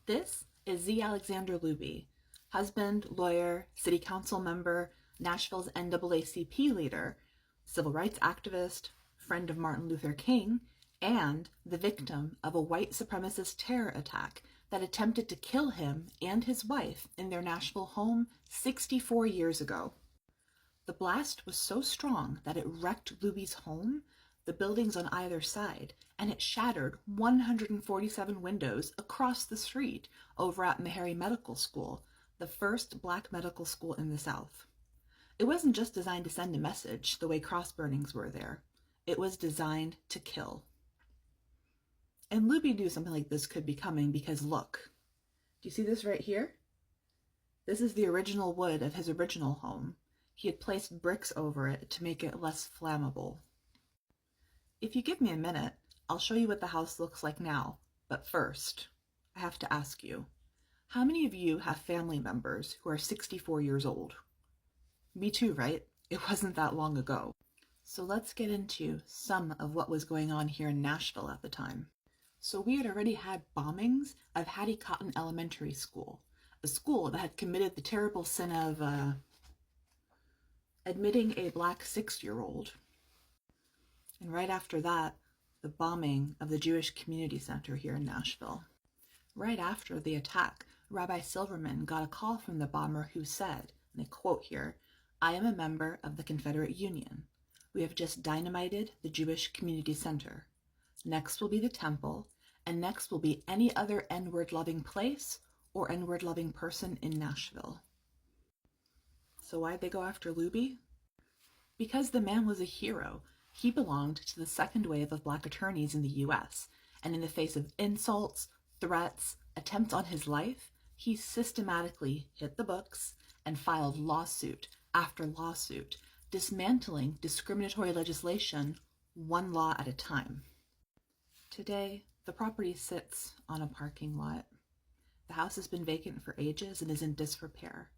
This is Z. Alexander Looby, husband, lawyer, city council member, Nashville's NAACP leader, civil rights activist, friend of Martin Luther King, and the victim of a white supremacist terror attack that attempted to kill him and his wife in their Nashville home 64 years ago. The blast was so strong that it wrecked Looby's home, the buildings on either side, and it shattered 147 windows across the street over at Meharry Medical School, the first black medical school in the South. It wasn't just designed to send a message the way cross burnings were there. It was designed to kill. And Looby knew something like this could be coming because look, do you see this right here? This is the original wood of his original home. He had placed bricks over it to make it less flammable. If you give me a minute, I'll show you what the house looks like now. But first, I have to ask you, how many of you have family members who are 64 years old? Me too, right? It wasn't that long ago. So let's get into some of what was going on here in Nashville at the time. So we had already had bombings of Hattie Cotton Elementary School, a school that had committed the terrible sin of admitting a black 6-year-old. And right after that, the bombing of the Jewish Community Center here in Nashville. Right after the attack, Rabbi Silverman got a call from the bomber who said, and I quote here, "I am a member of the Confederate Union. We have just dynamited the Jewish Community Center. Next will be the temple, and next will be any other N-word loving place or N-word loving person in Nashville." So why'd they go after Looby? Because the man was a hero. He belonged to the second wave of black attorneys in the US, and in the face of insults, threats, attempts on his life, he systematically hit the books and filed lawsuit after lawsuit, dismantling discriminatory legislation one law at a time. Today, the property sits on a parking lot. The house has been vacant for ages and is in disrepair,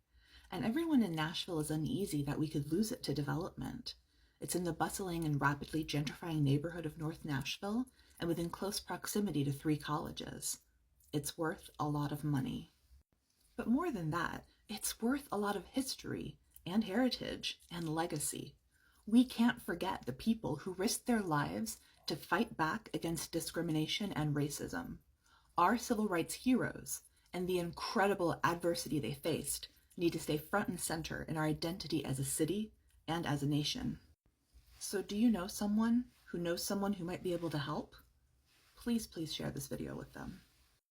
and everyone in Nashville is uneasy that we could lose it to development. It's in the bustling and rapidly gentrifying neighborhood of North Nashville and within close proximity to 3 colleges. It's worth a lot of money. But more than that, it's worth a lot of history and heritage and legacy. We can't forget the people who risked their lives to fight back against discrimination and racism. Our civil rights heroes and the incredible adversity they faced need to stay front and center in our identity as a city and as a nation. So do you know someone who knows someone who might be able to help? Please share this video with them.